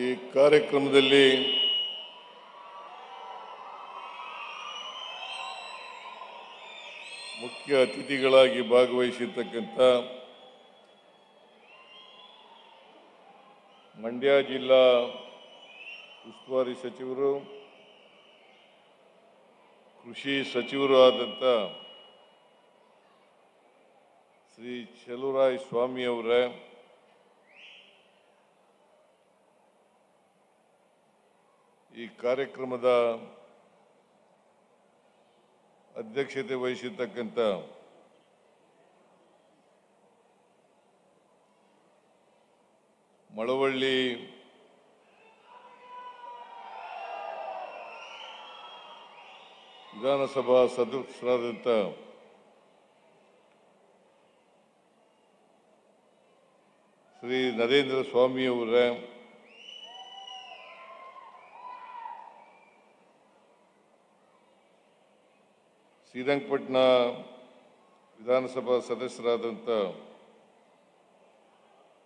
ಈ ಕಾರ್ಯಕ್ರಮದಲ್ಲಿ ಮುಖ್ಯ ಅತಿಥಿಗಳಾಗಿ ಭಾಗವಹಿಸಿರ್ತಕ್ಕಂಥ ಮಂಡ್ಯ ಜಿಲ್ಲಾ ಉಸ್ತುವಾರಿ ಸಚಿವರು, ಕೃಷಿ ಸಚಿವರು ಆದಂಥ ಶ್ರೀ ಚಲುವರಾಯ ಸ್ವಾಮಿ ಅವರೇ, ಈ ಕಾರ್ಯಕ್ರಮದ ಅಧ್ಯಕ್ಷತೆ ವಹಿಸಿರ್ತಕ್ಕಂಥ ಮಳವಳ್ಳಿ ವಿಧಾನಸಭಾ ಸದಸ್ಯರಾದಂಥ ಶ್ರೀ ನರೇಂದ್ರ ಸ್ವಾಮಿ ಅವರೇ, ಶ್ರೀರಂಗಪಟ್ಟಣ ವಿಧಾನಸಭಾ ಸದಸ್ಯರಾದಂಥ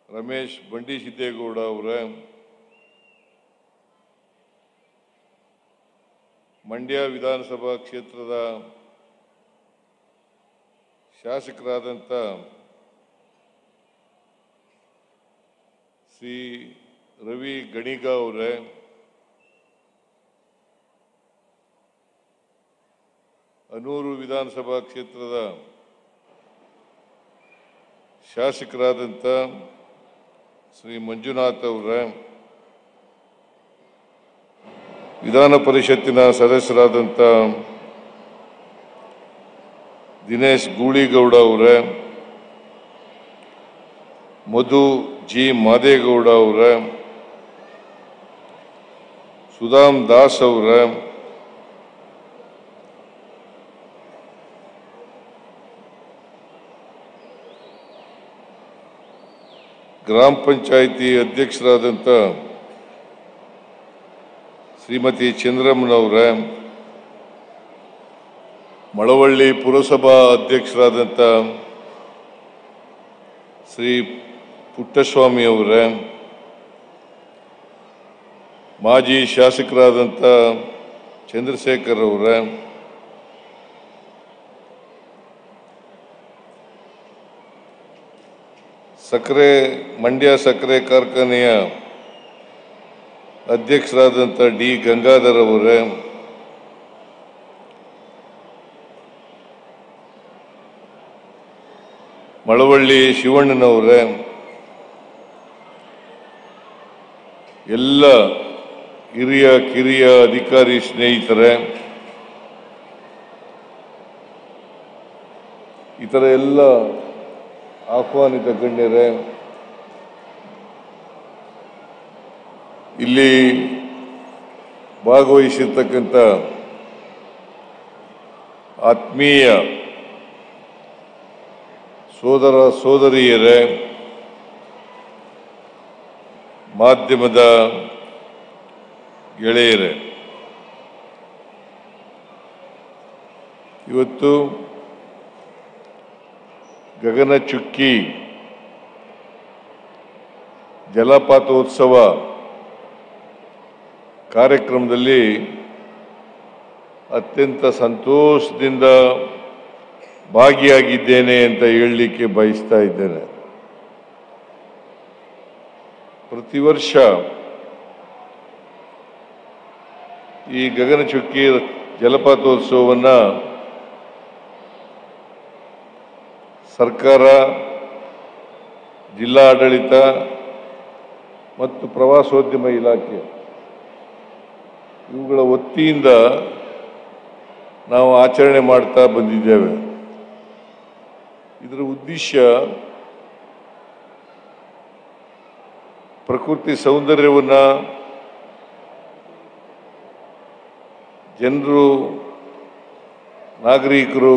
ರಮೇಶ್ ಬಂಡಿಸಿದ್ದೇಗೌಡ ಅವರೇ, ಮಂಡ್ಯ ವಿಧಾನಸಭಾ ಕ್ಷೇತ್ರದ ಶಾಸಕರಾದಂಥ ಶ್ರೀ ರವಿ ಗಣಿಗ ಅವರೇ, ಅನೂರು ವಿಧಾನಸಭಾ ಕ್ಷೇತ್ರದ ಶಾಸಕರಾದಂಥ ಶ್ರೀ ಮಂಜುನಾಥ್ ಅವರೇ, ವಿಧಾನ ಪರಿಷತ್ತಿನ ಸದಸ್ಯರಾದಂಥ ದಿನೇಶ್ ಗೂಳಿಗೌಡ ಅವರೇ, ಮಧು ಜಿ ಮಾದೇಗೌಡ ಅವರೇ, ಸುಧಾಮ್ ದಾಸ್ ಅವರೇ, ಗ್ರಾಮ ಪಂಚಾಯಿತಿ ಅಧ್ಯಕ್ಷರಾದಂಥ ಶ್ರೀಮತಿ ಚಂದ್ರಮ್ಮನವರೇ, ಮಳವಳ್ಳಿ ಪುರಸಭಾ ಅಧ್ಯಕ್ಷರಾದಂಥ ಶ್ರೀ ಪುಟ್ಟಸ್ವಾಮಿ ಅವರೇ, ಮಾಜಿ ಶಾಸಕರಾದಂಥ ಚಂದ್ರಶೇಖರ್ ಅವರೇ, ಮಂಡ್ಯ ಸಕ್ಕರೆ ಕಾರ್ಖಾನೆಯ ಅಧ್ಯಕ್ಷರಾದಂಥ ಡಿ ಗಂಗಾಧರ್ ಅವರೇ, ಮಳವಳ್ಳಿ ಶಿವಣ್ಣನವರೇ, ಎಲ್ಲ ಹಿರಿಯ ಕಿರಿಯ ಅಧಿಕಾರಿ ಸ್ನೇಹಿತರೆ, ಇತರ ಎಲ್ಲ ಆಹ್ವಾನಿತ ಗಣ್ಯರೇ, ಇಲ್ಲಿ ಭಾಗವಹಿಸಿರ್ತಕ್ಕಂಥ ಆತ್ಮೀಯ ಸೋದರ ಸೋದರಿಯರೇ, ಮಾಧ್ಯಮದ ಗೆಳೆಯರೇ, ಇವತ್ತು ಗಗನಚುಕ್ಕಿ ಜಲಪಾತೋತ್ಸವ ಕಾರ್ಯಕ್ರಮದಲ್ಲಿ ಅತ್ಯಂತ ಸಂತೋಷದಿಂದ ಭಾಗಿಯಾಗಿದ್ದೇನೆ ಅಂತ ಹೇಳಲಿಕ್ಕೆ ಬಯಸ್ತಾ ಇದ್ದೇನೆ. ಪ್ರತಿ ವರ್ಷ ಈ ಗಗನಚುಕ್ಕಿ ಜಲಪಾತೋತ್ಸವವನ್ನು ಸರ್ಕಾರ, ಜಿಲ್ಲಾಡಳಿತ ಮತ್ತು ಪ್ರವಾಸೋದ್ಯಮ ಇಲಾಖೆ ಇವುಗಳ ವತಿಯಿಂದ ನಾವು ಆಚರಣೆ ಮಾಡ್ತಾ ಬಂದಿದ್ದೇವೆ. ಇದರ ಉದ್ದೇಶ ಪ್ರಕೃತಿ ಸೌಂದರ್ಯವನ್ನು ಜನರು, ನಾಗರಿಕರು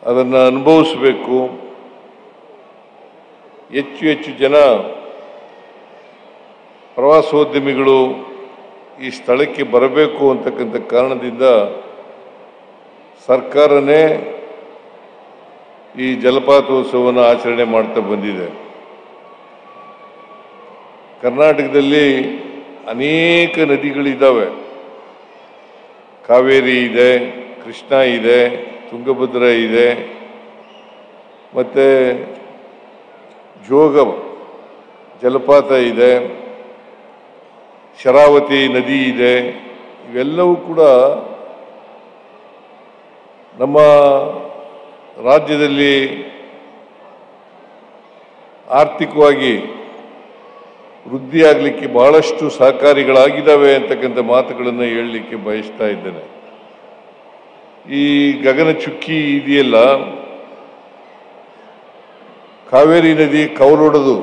ಅದನ್ನು ಅನುಭವಿಸಬೇಕು, ಹೆಚ್ಚು ಹೆಚ್ಚು ಜನ ಪ್ರವಾಸೋದ್ಯಮಿಗಳು ಈ ಸ್ಥಳಕ್ಕೆ ಬರಬೇಕು ಅಂತಕ್ಕಂಥ ಕಾರಣದಿಂದ ಸರ್ಕಾರನೇ ಈ ಜಲಪಾತೋತ್ಸವವನ್ನು ಆಚರಣೆ ಮಾಡ್ತಾ ಬಂದಿದೆ. ಕರ್ನಾಟಕದಲ್ಲಿ ಅನೇಕ ನದಿಗಳಿದ್ದಾವೆ. ಕಾವೇರಿ ಇದೆ, ಕೃಷ್ಣ ಇದೆ, ತುಂಗಭದ್ರಾ ಇದೆ, ಮತ್ತು ಜೋಗ ಜಲಪಾತ ಇದೆ, ಶರಾವತಿ ನದಿ ಇದೆ. ಇವೆಲ್ಲವೂ ಕೂಡ ನಮ್ಮ ರಾಜ್ಯದಲ್ಲಿ ಆರ್ಥಿಕವಾಗಿ ವೃದ್ಧಿಯಾಗಲಿಕ್ಕೆ ಬಹಳಷ್ಟು ಸಹಕಾರಿಗಳಾಗಿದ್ದಾವೆ ಅಂತಕ್ಕಂಥ ಮಾತುಗಳನ್ನು ಹೇಳಲಿಕ್ಕೆ ಬಯಸ್ತಾ ಇದ್ದೇನೆ. ಈ ಗಗನಚುಕ್ಕಿ ಇದೆಯಲ್ಲ, ಕಾವೇರಿ ನದಿ ಕವಲೊಡೆದು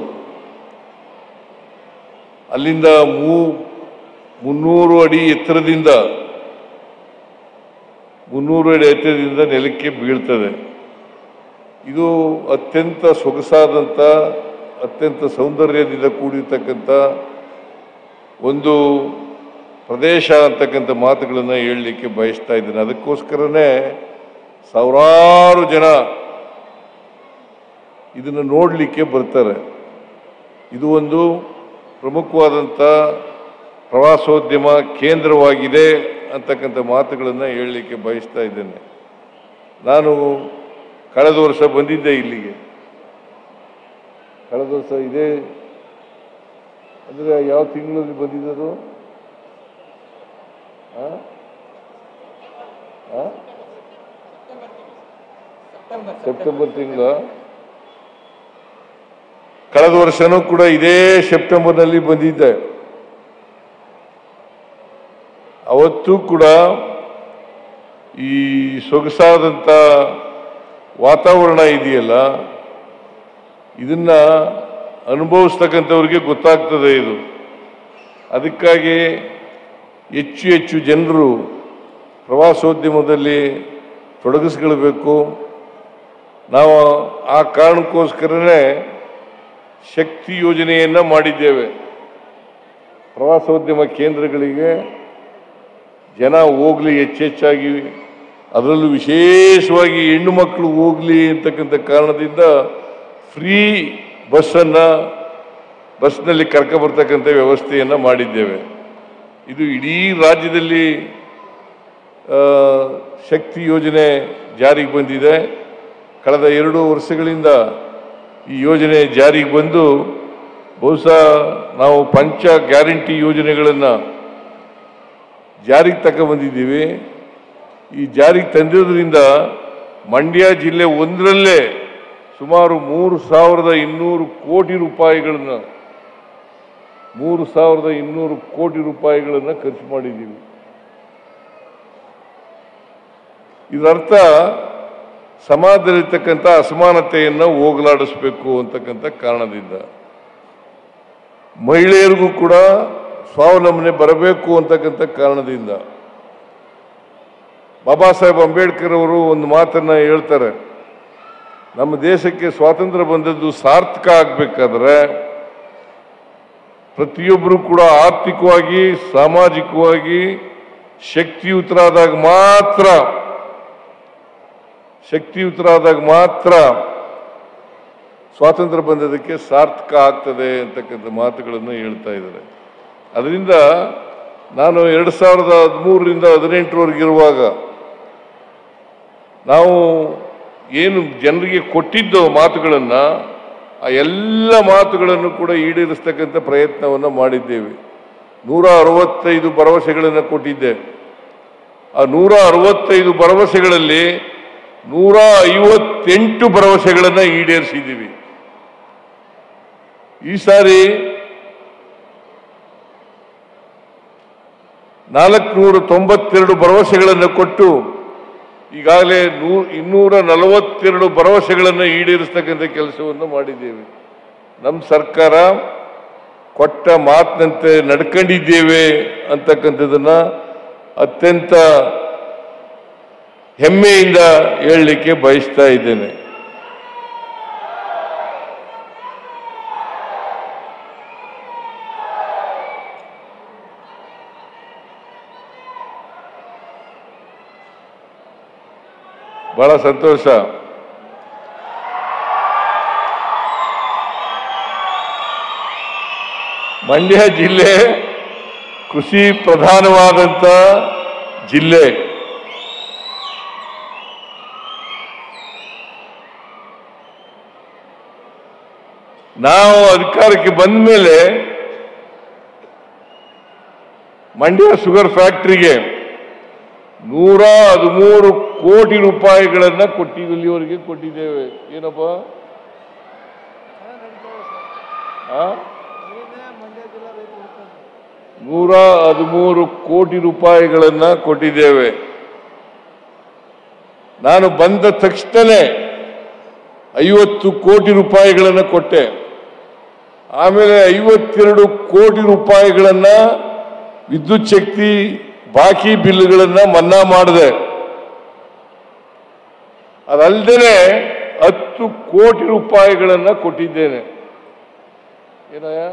ಅಲ್ಲಿಂದ 300 ಅಡಿ ಎತ್ತರದಿಂದ ನೆಲಕ್ಕೆ ಬೀಳ್ತದೆ. ಇದು ಅತ್ಯಂತ ಸೊಗಸಾದಂಥ, ಅತ್ಯಂತ ಸೌಂದರ್ಯದಿಂದ ಕೂಡಿರ್ತಕ್ಕಂಥ ಒಂದು ಪ್ರದೇಶ ಅಂತಕ್ಕಂಥ ಮಾತುಗಳನ್ನು ಹೇಳಲಿಕ್ಕೆ ಬಯಸ್ತಾ ಇದ್ದೇನೆ. ಅದಕ್ಕೋಸ್ಕರನೇ ಸಾವಿರಾರು ಜನ ಇದನ್ನು ನೋಡಲಿಕ್ಕೆ ಬರ್ತಾರೆ. ಇದು ಒಂದು ಪ್ರಮುಖವಾದಂಥ ಪ್ರವಾಸೋದ್ಯಮ ಕೇಂದ್ರವಾಗಿದೆ ಅಂತಕ್ಕಂಥ ಮಾತುಗಳನ್ನು ಹೇಳಲಿಕ್ಕೆ ಬಯಸ್ತಾ ಇದ್ದೇನೆ. ನಾನು ಕಳೆದ ವರ್ಷ ಬಂದಿದ್ದೆ ಇಲ್ಲಿಗೆ. ಕಳೆದ ವರ್ಷ ಇದೇ ಅಂದರೆ ಯಾವ ತಿಂಗಳಲ್ಲಿ ಬಂದಿದ್ದದು? ಸೆಪ್ಟೆಂಬರ್ ತಿಂಗಳ. ಕಳೆದ ವರ್ಷನೂ ಕೂಡ ಇದೇ ಸೆಪ್ಟೆಂಬರ್ನಲ್ಲಿ ಬಂದಿದ್ದೆ. ಅವತ್ತು ಕೂಡ ಈ ಸೊಗಸಾದಂಥ ವಾತಾವರಣ ಇದೆಯಲ್ಲ, ಇದನ್ನ ಅನುಭವಿಸ್ತಕ್ಕಂಥವ್ರಿಗೆ ಗೊತ್ತಾಗ್ತದೆ ಇದು. ಅದಕ್ಕಾಗಿ ಹೆಚ್ಚು ಹೆಚ್ಚು ಜನರು ಪ್ರವಾಸೋದ್ಯಮದಲ್ಲಿ ತೊಡಗಿಸ್ಕೊಳ್ಬೇಕು. ನಾವು ಆ ಕಾರಣಕ್ಕೋಸ್ಕರನೇ ಶಕ್ತಿ ಯೋಜನೆಯನ್ನು ಮಾಡಿದ್ದೇವೆ. ಪ್ರವಾಸೋದ್ಯಮ ಕೇಂದ್ರಗಳಿಗೆ ಜನ ಹೋಗಲಿ, ಹೆಚ್ಚೆಚ್ಚಾಗಿ, ಅದರಲ್ಲೂ ವಿಶೇಷವಾಗಿ ಹೆಣ್ಣು ಮಕ್ಕಳು ಹೋಗಲಿ ಅಂತಕ್ಕಂಥ ಕಾರಣದಿಂದ ಫ್ರೀ ಬಸ್ನಲ್ಲಿ ಕರ್ಕೊಬರ್ತಕ್ಕಂಥ ವ್ಯವಸ್ಥೆಯನ್ನು ಮಾಡಿದ್ದೇವೆ. ಇದು ಇಡೀ ರಾಜ್ಯದಲ್ಲಿ ಶಕ್ತಿ ಯೋಜನೆ ಜಾರಿಗೆ ಬಂದಿದೆ. ಕಳೆದ 2 ವರ್ಷಗಳಿಂದ ಈ ಯೋಜನೆ ಜಾರಿಗೆ ಬಂದು ಬಹುಶಃ ನಾವು ಪಂಚ ಗ್ಯಾರಂಟಿ ಯೋಜನೆಗಳನ್ನು ಜಾರಿಗೆ ತಗೊಂಡ್ಬಂದಿದ್ದೀವಿ. ಈ ಜಾರಿಗೆ ತಂದಿರೋದ್ರಿಂದ ಮಂಡ್ಯ ಜಿಲ್ಲೆ ಒಂದರಲ್ಲೇ ಸುಮಾರು 3,200 ಕೋಟಿ ರೂಪಾಯಿಗಳನ್ನು 3,200 ಕೋಟಿ ರೂಪಾಯಿಗಳನ್ನು ಖರ್ಚು ಮಾಡಿದ್ದೀವಿ. ಇದರರ್ಥ ಸಮಾಜದಲ್ಲಿರ್ತಕ್ಕಂಥ ಅಸಮಾನತೆಯನ್ನು ಹೋಗಲಾಡಿಸಬೇಕು ಅಂತಕ್ಕಂಥ ಕಾರಣದಿಂದ, ಮಹಿಳೆಯರಿಗೂ ಕೂಡ ಸ್ವಾವಲಂಬನೆ ಬರಬೇಕು ಅಂತಕ್ಕಂಥ ಕಾರಣದಿಂದ ಬಾಬಾ ಸಾಹೇಬ್ ಅಂಬೇಡ್ಕರ್ ಅವರು ಒಂದು ಮಾತನ್ನು ಹೇಳ್ತಾರೆ. ನಮ್ಮ ದೇಶಕ್ಕೆ ಸ್ವಾತಂತ್ರ್ಯ ಬಂದದ್ದು ಸಾರ್ಥಕ ಆಗಬೇಕಾದ್ರೆ ಪ್ರತಿಯೊಬ್ಬರು ಕೂಡ ಆರ್ಥಿಕವಾಗಿ, ಸಾಮಾಜಿಕವಾಗಿ ಶಕ್ತಿಯುತರಾದಾಗ ಮಾತ್ರ ಸ್ವಾತಂತ್ರ್ಯ ಬಂದದಕ್ಕೆ ಸಾರ್ಥಕ ಆಗ್ತದೆ ಅಂತಕ್ಕಂಥ ಮಾತುಗಳನ್ನು ಹೇಳ್ತಾ ಇದ್ದಾರೆ. ಅದರಿಂದ ನಾನು 2013ರಿಂದ 2018ರವರೆಗಿರುವಾಗ ನಾವು ಏನು ಜನರಿಗೆ ಕೊಟ್ಟಿದ್ದೋ ಮಾತುಗಳನ್ನು, ಆ ಎಲ್ಲ ಮಾತುಗಳನ್ನು ಕೂಡ ಈಡೇರಿಸ್ತಕ್ಕಂಥ ಪ್ರಯತ್ನವನ್ನು ಮಾಡಿದ್ದೇವೆ. 165 ಭರವಸೆಗಳನ್ನು ಕೊಟ್ಟಿದ್ದೆ. ಆ 165 ಭರವಸೆಗಳಲ್ಲಿ 158 ಭರವಸೆಗಳನ್ನು ಈಡೇರಿಸಿದ್ದೀವಿ. ಈ ಸಾರಿ 492 ಭರವಸೆಗಳನ್ನು ಕೊಟ್ಟು ಈಗಾಗಲೇ 242 ಭರವಸೆಗಳನ್ನು ಈಡೇರಿಸ್ತಕ್ಕಂಥ ಕೆಲಸವನ್ನು ಮಾಡಿದ್ದೇವೆ. ನಮ್ಮ ಸರ್ಕಾರ ಕೊಟ್ಟ ಮಾತಿನಂತೆ ನಡ್ಕೊಂಡಿದ್ದೇವೆ ಅಂತಕ್ಕಂಥದ್ದನ್ನು ಅತ್ಯಂತ ಹೆಮ್ಮೆಯಿಂದ ಹೇಳಲಿಕ್ಕೆ ಬಯಸ್ತಾ ಇದ್ದೇನೆ. ಬಹಳ ಸಂತೋಷ. ಮಂಡ್ಯ ಜಿಲ್ಲೆ ಕೃಷಿ ಪ್ರಧಾನವಾದಂಥ ಜಿಲ್ಲೆ. ನಾವು ಅಧಿಕಾರಕ್ಕೆ ಬಂದ ಮೇಲೆ ಮಂಡ್ಯ ಶುಗರ್ ಫ್ಯಾಕ್ಟರಿಗೆ 113 ಕೋಟಿ ರೂಪಾಯಿಗಳನ್ನ ಇಲ್ಲಿವರೆಗೆ ಕೊಟ್ಟಿದ್ದೇವೆ. ಏನಪ್ಪ 113 ಕೋಟಿ ರೂಪಾಯಿಗಳನ್ನ ಕೊಟ್ಟಿದ್ದೇವೆ. ನಾನು ಬಂದ ತಕ್ಷಣನೇ 50 ಕೋಟಿ ರೂಪಾಯಿಗಳನ್ನ ಕೊಟ್ಟೆ. ಆಮೇಲೆ 52 ಕೋಟಿ ರೂಪಾಯಿಗಳನ್ನ ವಿದ್ಯುತ್ ಶಕ್ತಿ ಬಾಕಿ ಬಿಲ್ಗಳನ್ನ ಮನ್ನಾ ಮಾಡಿದೆ. ಅದಲ್ಲದೆ 10 ಕೋಟಿ ರೂಪಾಯಿಗಳನ್ನ ಕೊಟ್ಟಿದ್ದೇನೆ. ಏನಯ್ಯ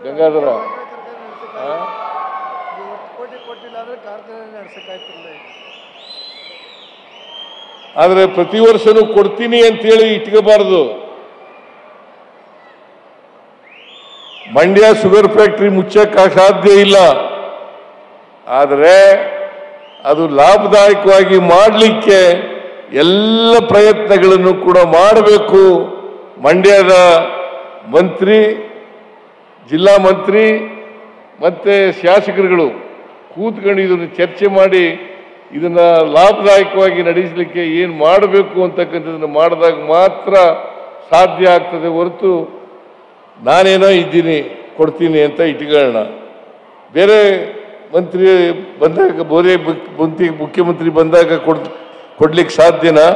ಗಂಗಾಧರ? ಆದ್ರೆ ಪ್ರತಿ ವರ್ಷನೂ ಕೊಡ್ತೀನಿ ಅಂತೇಳಿ ಇಟ್ಕೋಬಾರದು. ಮಂಡ್ಯ ಶುಗರ್ ಫ್ಯಾಕ್ಟರಿ ಮುಚ್ಚಕ್ಕೆ ಸಾಧ್ಯ ಇಲ್ಲ. ಆದರೆ ಅದು ಲಾಭದಾಯಕವಾಗಿ ಮಾಡಲಿಕ್ಕೆ ಎಲ್ಲ ಪ್ರಯತ್ನಗಳನ್ನು ಕೂಡ ಮಾಡಬೇಕು. ಮಂಡ್ಯದ ಮಂತ್ರಿ, ಜಿಲ್ಲಾ ಮಂತ್ರಿ ಮತ್ತೆ ಶಾಸಕರುಗಳು ಕೂತ್ಕೊಂಡು ಇದನ್ನು ಚರ್ಚೆ ಮಾಡಿ ಇದನ್ನ ಲಾಭದಾಯಕವಾಗಿ ನಡೆಸಲಿಕ್ಕೆ ಏನು ಮಾಡಬೇಕು ಅಂತಕ್ಕಂಥದ್ದನ್ನು ಮಾಡಿದಾಗ ಮಾತ್ರ ಸಾಧ್ಯ ಆಗ್ತದೆ. ಹೊರತು ನಾನೇನೋ ಇದ್ದೀನಿ ಕೊಡ್ತೀನಿ ಅಂತ ಇಟ್ಕೊಳ್ಳೋಣ. ಬೇರೆ ಮಂತ್ರಿ ಬಂದಾಗ ಬೇರೆ ಮುಖ್ಯಮಂತ್ರಿ ಬಂದಾಗ ಕೊಡ್ಲಿಕ್ಕೆ ಸಾಧ್ಯನಾ?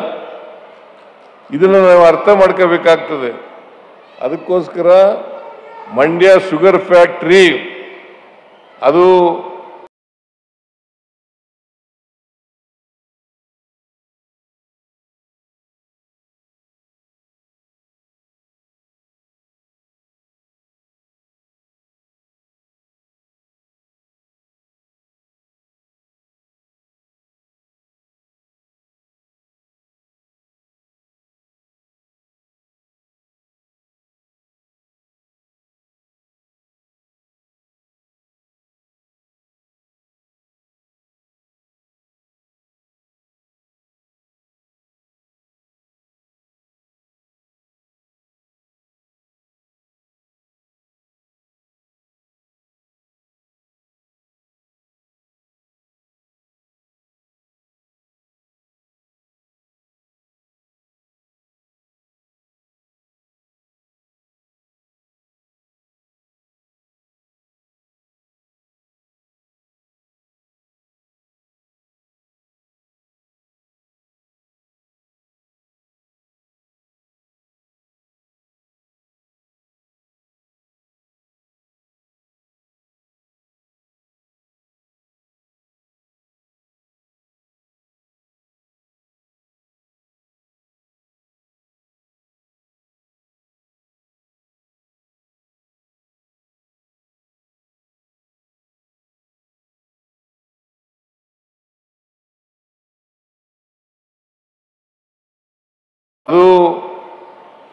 ಇದನ್ನು ನಾವು ಅರ್ಥ ಮಾಡ್ಕೋಬೇಕಾಗ್ತದೆ. ಅದಕ್ಕೋಸ್ಕರ ಮಂಡ್ಯ ಶುಗರ್ ಫ್ಯಾಕ್ಟರಿ ಅದು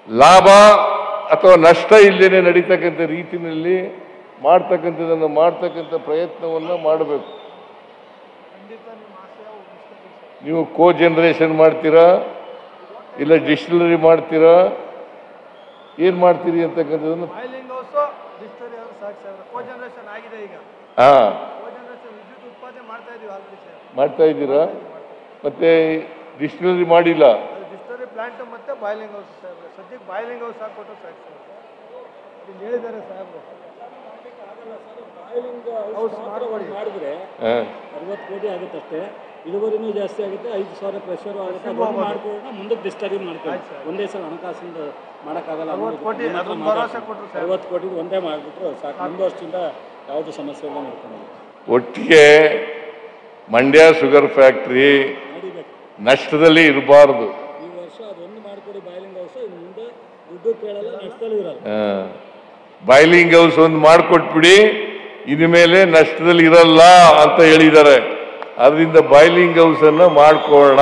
ಲಾಭ ಅಥವಾ ನಷ್ಟ ಇಲ್ಲದೇನೆ ನಡೀತಕ್ಕಂಥ ರೀತಿಯಲ್ಲಿ ಮಾಡ್ತಕ್ಕಂಥ ಪ್ರಯತ್ನವನ್ನು ಮಾಡಬೇಕು. ನೀವು ಕೋ ಜನರೇಷನ್ ಮಾಡ್ತೀರಾ ಇಲ್ಲ ಡಿಸ್ಟಿಲರಿ ಮಾಡ್ತೀರಾ, ಏನ್ ಮಾಡ್ತೀರಿ ಅಂತಕ್ಕಂಥದ್ದನ್ನು ಮಾಡ್ತಾ ಇದ್ದೀರಾ. ಮತ್ತೆ ಡಿಸ್ಟಿಲರಿ ಮಾಡಿಲ್ಲ. ಪ್ಲಾಂಟ್ ಮತ್ತೆ ಬಾಯ್ಲಿಂಗ್ ಹೌಸ್ ಸರ್, ಸದ್ಯಕ್ಕೆ ಬಾಯ್ಲಿಂಗ್ ಹೌಸ್ ಹಾಕೊಟ್ಟು ಸಾಕು ಸರ್. ಇಲ್ಲಿ ಹೇಳಿದ್ದಾರೆ ಸಾಹೇಬ್ರು, ಬಾಯ್ಲಿಂಗ್ ಹೌಸ್ ಮಾಡಿದ್ರೆ 60 ಕೋಟಿ ಆಗುತ್ತಷ್ಟೇ. ಇಳುವರಿನೂ ಜಾಸ್ತಿ ಆಗುತ್ತೆ, 5,000 ಪ್ರೆಷರು ಆಗುತ್ತೆ. ಅದನ್ನು ಮಾಡ್ಕೊಂಡು ಮುಂದಕ್ಕೆ ಡಿಸ್ಟರಿ ಮಾಡ್ತೀವಿ. ಒಂದೇ ಸಲ ಹಣಕಾಸಿಂದ ಮಾಡೋಕ್ಕಾಗಲ್ಲ. 60 ಕೋಟಿ ಒಂದೇ ಮಾಡಿಬಿಟ್ರು ಸಾಕು. ಮುಂದೆ ವರ್ಷದಿಂದ ಯಾವುದು ಸಮಸ್ಯೆ ಇಲ್ಲ ನೋಡ್ಕೊಂಡು ಒಟ್ಟಿಗೆ ಮಂಡ್ಯ ಶುಗರ್ ಫ್ಯಾಕ್ಟ್ರಿ ನಷ್ಟದಲ್ಲಿ ಇರಬಾರ್ದು. ಬಾಯ್ಲಿಂಗ್ ಹೌಸ್ ಒಂದು ಮಾಡಿಕೊಟ್ಬಿಡಿ, ಇನ್ಮೇಲೆ ನಷ್ಟದಲ್ಲಿ ಇರಲ್ಲ ಅಂತ ಹೇಳಿದ್ದಾರೆ. ಅದರಿಂದ ಬಾಯ್ಲಿಂಗ್ ಹೌಸ್ ಅನ್ನ ಮಾಡ್ಕೊಳ್ಳೋಣ.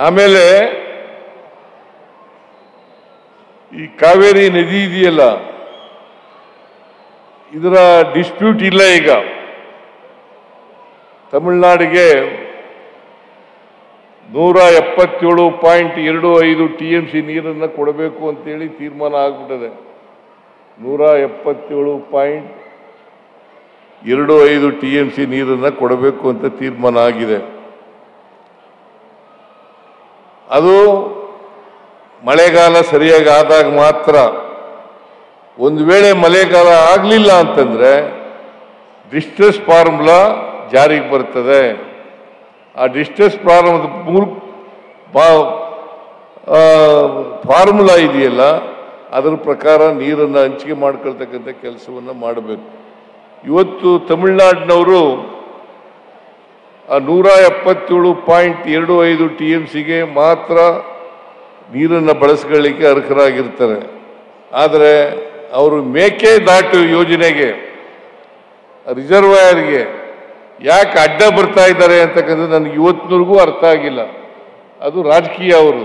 ಆಮೇಲೆ ಈ ಕಾವೇರಿ ನದಿ ಇದೆಯಲ್ಲ, ಇದರ ಡಿಸ್ಪ್ಯೂಟ್ ಇಲ್ಲ. ಈಗ ತಮಿಳುನಾಡಿಗೆ 177.25 TMC ನೀರನ್ನು ಕೊಡಬೇಕು ಅಂತೇಳಿ ತೀರ್ಮಾನ ಆಗ್ಬಿಟ್ಟದೆ. 177.25 TMC ನೀರನ್ನು ಕೊಡಬೇಕು ಅಂತ ತೀರ್ಮಾನ ಆಗಿದೆ. ಅದು ಮಳೆಗಾಲ ಸರಿಯಾಗಿ ಆದಾಗ ಮಾತ್ರ. ಒಂದು ವೇಳೆ ಮಳೆಗಾಲ ಆಗಲಿಲ್ಲ ಅಂತಂದ್ರೆ ಡಿಸ್ಟ್ರೆಸ್ ಫಾರ್ಮುಲಾ ಜಾರಿಗೆ ಬರ್ತದೆ. ಆ ಡಿಸ್ಟ್ರೆಸ್ ಫಾರ್ಮುಲಾ ಇದೆಯಲ್ಲ, ಅದರ ಪ್ರಕಾರ ನೀರನ್ನು ಹಂಚಿಕೆ ಮಾಡ್ಕೊಳ್ತಕ್ಕಂಥ ಕೆಲಸವನ್ನು ಮಾಡಬೇಕು. ಇವತ್ತು ತಮಿಳುನಾಡಿನವರು ಆ 177.25 TMCಗೆ ಮಾತ್ರ ನೀರನ್ನು ಬಳಸ್ಕೊಳ್ಳಿಕ್ಕೆ ಅರ್ಹರಾಗಿರ್ತಾರೆ. ಆದರೆ ಅವರು ಮೇಕೆದಾಟು ಯೋಜನೆಗೆ, ರಿಸರ್ವಾಯರ್ಗೆ ಯಾಕೆ ಅಡ್ಡ ಬರ್ತಾ ಇದ್ದಾರೆ ಅಂತಕ್ಕಂಥದ್ದು ನನಗೆ ಇವತ್ತಿನವರೆಗೂ ಅರ್ಥ ಆಗಿಲ್ಲ. ಅದು ರಾಜಕೀಯ. ಅವರು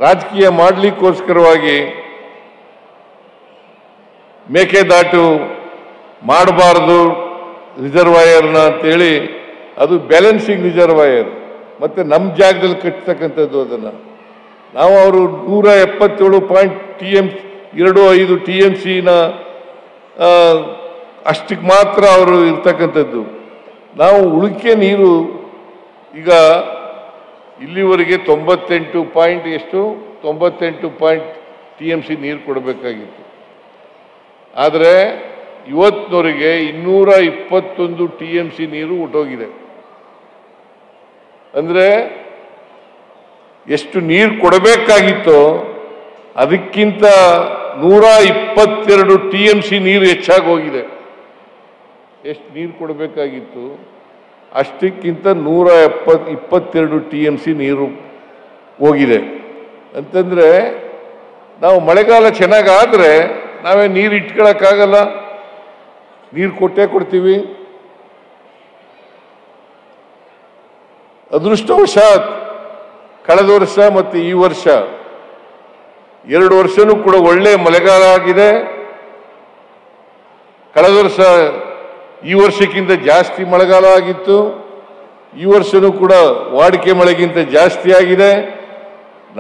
ರಾಜಕೀಯ ಮಾಡಲಿಕ್ಕೋಸ್ಕರವಾಗಿ ಮೇಕೆದಾಟು ಮಾಡಬಾರ್ದು ರಿಸರ್ವಾಯರ್ನ ಅಂತೇಳಿ, ಅದು ಬ್ಯಾಲೆನ್ಸಿಂಗ್ ರಿಸರ್ವಾಯರ್, ಮತ್ತು ನಮ್ಮ ಜಾಗದಲ್ಲಿ ಕಟ್ಟತಕ್ಕಂಥದ್ದು. ಅದನ್ನು ನಾವು ಅವರು 177.25 TMCನ ಅಷ್ಟಕ್ಕೆ ಮಾತ್ರ ಅವರು ಇರ್ತಕ್ಕಂಥದ್ದು. ನಾವು ಉಳಿಕೆ ನೀರು ಈಗ ಇಲ್ಲಿವರೆಗೆ 98 TMC ನೀರು ಕೊಡಬೇಕಾಗಿತ್ತು. ಆದರೆ ಇವತ್ತಿನವರೆಗೆ 221 TMC ನೀರು ಹೊಟ್ಟೋಗಿದೆ. ಅಂದರೆ ಎಷ್ಟು ನೀರು ಕೊಡಬೇಕಾಗಿತ್ತೋ ಅದಕ್ಕಿಂತ 122 TMC ನೀರು ಹೆಚ್ಚಾಗಿ ಹೋಗಿದೆ. ಎಷ್ಟು ನೀರು ಕೊಡಬೇಕಾಗಿತ್ತು ಅಷ್ಟಕ್ಕಿಂತ 122 TMC ನೀರು ಹೋಗಿದೆ. ಅಂತಂದರೆ ನಾವು ಮಳೆಗಾಲ ಚೆನ್ನಾಗಾದರೆ ನಾವೇ ನೀರು ಇಟ್ಕೊಳ್ಳೋಕ್ಕಾಗಲ್ಲ, ನೀರು ಕೊಟ್ಟೇ ಕೊಡ್ತೀವಿ. ಅದೃಷ್ಟವಶಾತ್ ಕಳೆದ ವರ್ಷ ಮತ್ತು ಈ ವರ್ಷ 2 ವರ್ಷನೂ ಕೂಡ ಒಳ್ಳೆ ಮಳೆಗಾಲ ಆಗಿದೆ. ಕಳೆದ ವರ್ಷ ಈ ವರ್ಷಕ್ಕಿಂತ ಜಾಸ್ತಿ ಮಳೆಗಾಲ ಆಗಿತ್ತು. ಈ ವರ್ಷನೂ ಕೂಡ ವಾಡಿಕೆ ಮಳೆಗಿಂತ ಜಾಸ್ತಿ ಆಗಿದೆ.